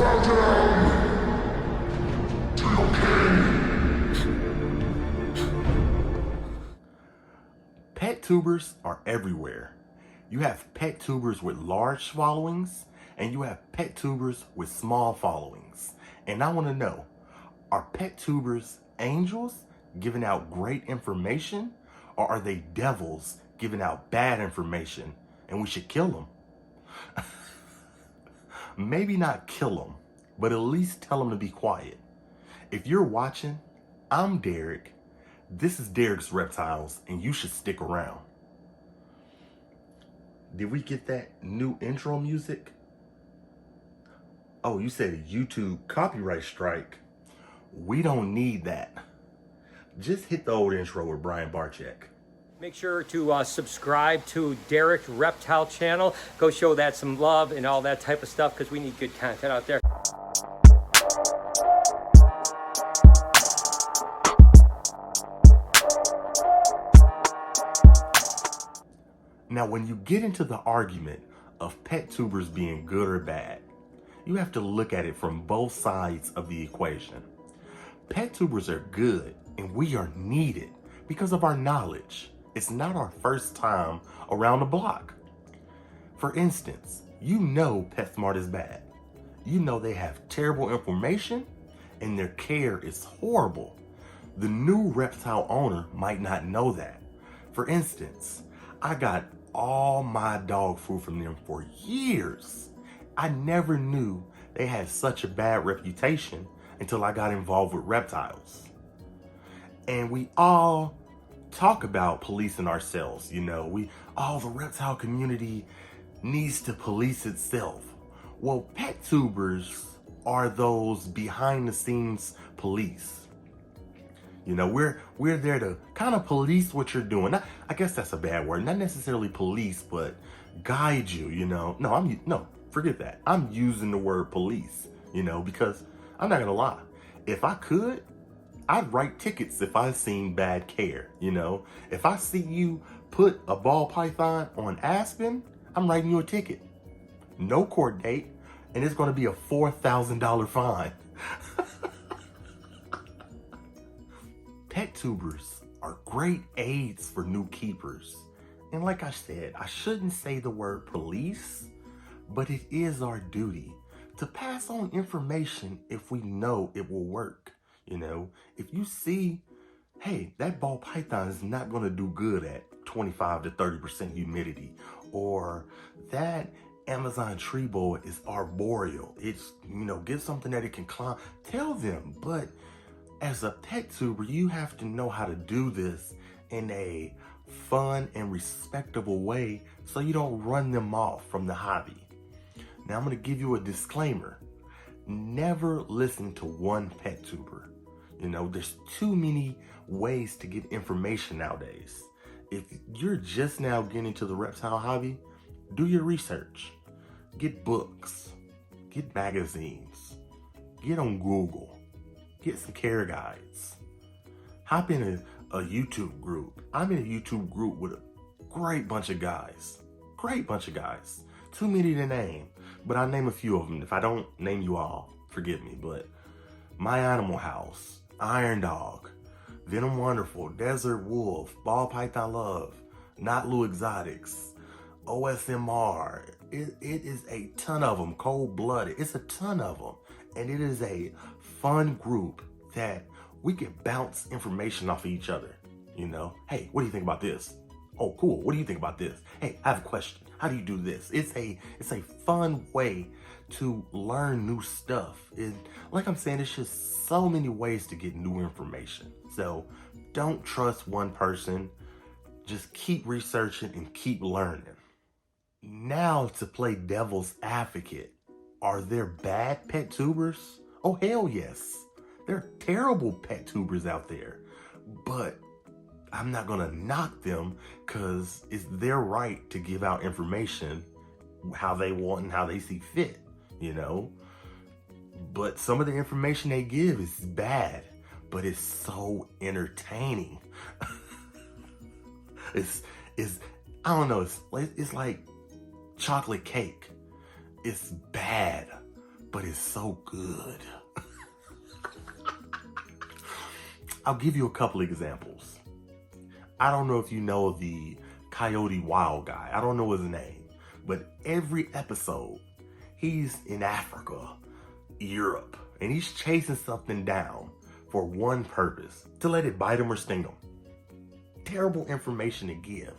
Bow down to your king. PetTubers are everywhere. You have PetTubers with large followings, and you have PetTubers with small followings. And I want to know, are PetTubers angels giving out great information, or are they devils giving out bad information and we should kill them? Maybe not kill them, but at least tell them to be quiet. If you're watching, I'm Derek. This is Derek's Reptiles, and you should stick around. Did we get that new intro music? Oh, you said a YouTube copyright strike. We don't need that. Just hit the old intro with Brian Barczyk. Make sure to subscribe to Derek's Reptile channel. Go show that some love and all that type of stuff, because we need good content out there. Now, when you get into the argument of PetTubers being good or bad, you have to look at it from both sides of the equation. PetTubers are good and we are needed because of our knowledge. It's not our first time around the block. For instance, you know PetSmart is bad. You know they have terrible information and their care is horrible. The new reptile owner might not know that. For instance, I got all my dog food from them for years. I never knew they had such a bad reputation until I got involved with Reptiles. And we all talk about policing ourselves, you know. The reptile community needs to police itself. Well, PetTubers are those behind the scenes police. You know, we're there to kind of police what you're doing. I guess that's a bad word. Not necessarily police, but guide you, you know. No, forget that. I'm using the word police, you know, because I'm not gonna lie. If I could, I'd write tickets if I've seen bad care, you know. If I see you put a ball python on Aspen, I'm writing you a ticket. No court date, and it's gonna be a $4,000 fine. PetTubers are great aids for new keepers. And like I said, I shouldn't say the word police, but it is our duty to pass on information if we know it will work. You know, if you see, hey, that ball python is not going to do good at 25 to 30% humidity, or that Amazon tree boa is arboreal. It's, you know, get something that it can climb. Tell them. But as a PetTuber, you have to know how to do this in a fun and respectable way so you don't run them off from the hobby. Now, I'm going to give you a disclaimer. Never listen to one PetTuber. You know, there's too many ways to get information nowadays. If you're just now getting into the reptile hobby, do your research. Get books. Get magazines. Get on Google. Get some care guides. Hop in a YouTube group. I'm in a YouTube group with a great bunch of guys. Great bunch of guys. Too many to name, but I'll name a few of them. If I don't name you all, forgive me. But My Animal House, Iron Dog, Venom Wonderful, Desert Wolf, Ball Python Love, Not Lou Exotics, OSMR. It is a ton of them. Cold Blooded. It's a ton of them. And it is a fun group that we can bounce information off of each other. You know, hey, what do you think about this? Oh, cool. What do you think about this? Hey, I have a question. How do you do this? It's a fun way to learn new stuff. And like I'm saying, it's just so many ways to get new information. So don't trust one person. Just keep researching and keep learning. Now, to play devil's advocate, are there bad PetTubers? Oh, hell yes. There are terrible PetTubers out there. But I'm not gonna knock them because it's their right to give out information how they want and how they see fit, you know? But some of the information they give is bad, but it's so entertaining. It's I don't know, it's like chocolate cake. It's bad, but it's so good. I'll give you a couple examples. I don't know if you know the Coyote Wild Guy. I don't know his name, but every episode, he's in Africa, Europe, and he's chasing something down for one purpose, to let it bite him or sting him. Terrible information to give,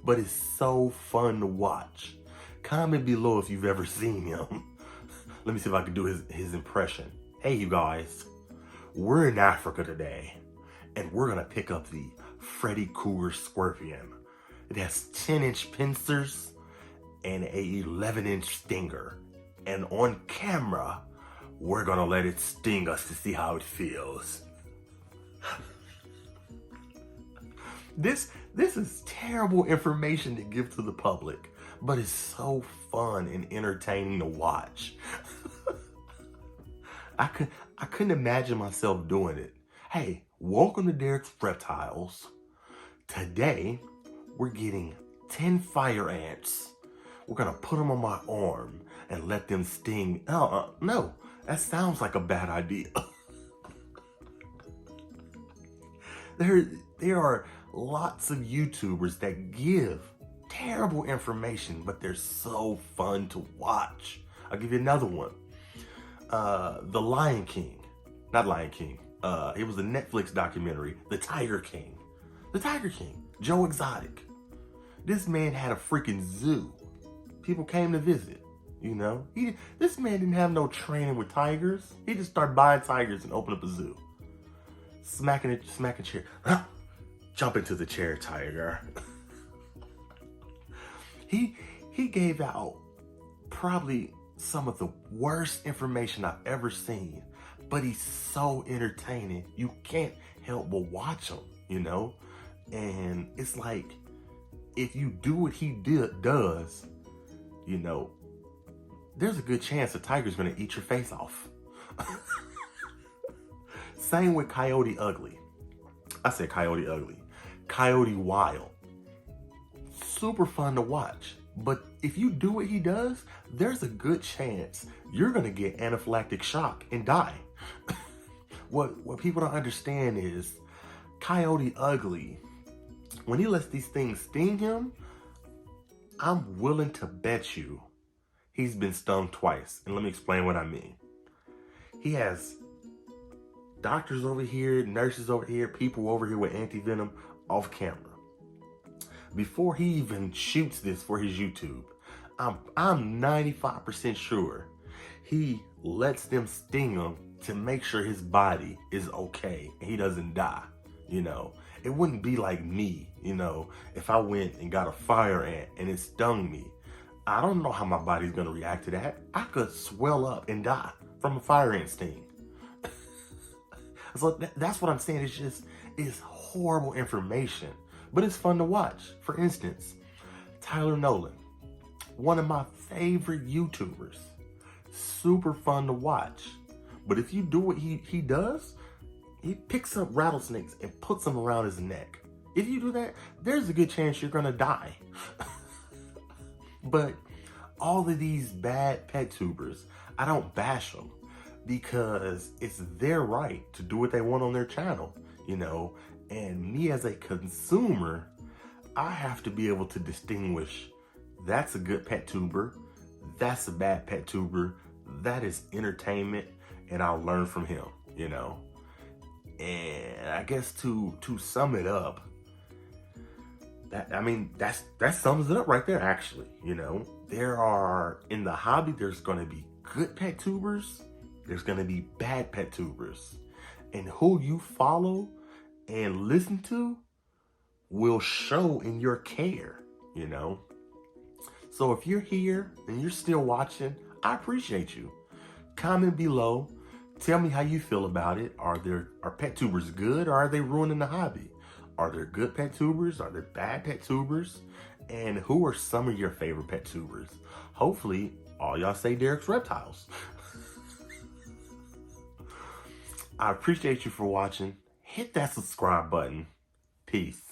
but it's so fun to watch. Comment below if you've ever seen him. Let me see if I can do his impression. Hey, you guys, we're in Africa today, and we're gonna pick up the Freddy Cougar Scorpion. It has 10-inch pincers and a 11-inch stinger. And on camera, we're gonna let it sting us to see how it feels. This is terrible information to give to the public, but it's so fun and entertaining to watch. I couldn't imagine myself doing it. Hey, welcome to Derek's Reptiles. Today, we're getting 10 fire ants. We're gonna put them on my arm and let them sting. No, that sounds like a bad idea. There are lots of YouTubers that give terrible information, but they're so fun to watch. I'll give you another one. The Lion King. Not Lion King. It was a Netflix documentary, The Tiger King. The Tiger King, Joe Exotic. This man had a freaking zoo. People came to visit, you know. This man didn't have no training with tigers. He just started buying tigers and opened up a zoo. Smacking chair. Jump into the chair, tiger. He gave out probably some of the worst information I've ever seen, but he's so entertaining. You can't help but watch him, you know? And it's like, if you do what he does, you know, there's a good chance the tiger's gonna eat your face off. Same with Coyote Ugly. I said Coyote Ugly. Coyote Wild. Super fun to watch. But if you do what he does, there's a good chance you're gonna get anaphylactic shock and die. What people don't understand is Coyote Ugly, when he lets these things sting him, I'm willing to bet you he's been stung twice. And let me explain what I mean. He has doctors over here, nurses over here, people over here with anti-venom off camera. Before he even shoots this for his YouTube, I'm 95% sure he lets them sting him to make sure his body is okay and he doesn't die, you know. It wouldn't be like me, you know, if I went and got a fire ant and it stung me. I don't know how my body's gonna react to that. I could swell up and die from a fire ant sting. So that's what I'm saying. It's horrible information, but it's fun to watch. For instance, Tyler Nolan, one of my favorite YouTubers, super fun to watch. But if you do what he does, he picks up rattlesnakes and puts them around his neck. If you do that, there's a good chance you're gonna die. But all of these bad PetTubers, I don't bash them because it's their right to do what they want on their channel, you know. And me as a consumer, I have to be able to distinguish that's a good PetTuber, that's a bad PetTuber, that is entertainment, and I'll learn from him, you know. And I guess to sum it up, that sums it up right there, actually, you know. There are, in the hobby, there's gonna be good PetTubers, there's gonna be bad PetTubers. And who you follow and listen to will show in your care, you know. So if you're here and you're still watching, I appreciate you. Comment below. Tell me how you feel about it. Are PetTubers good or are they ruining the hobby? Are there good PetTubers? Are there bad PetTubers? And who are some of your favorite PetTubers? Hopefully, all y'all say Derek's Reptiles. I appreciate you for watching. Hit that subscribe button. Peace.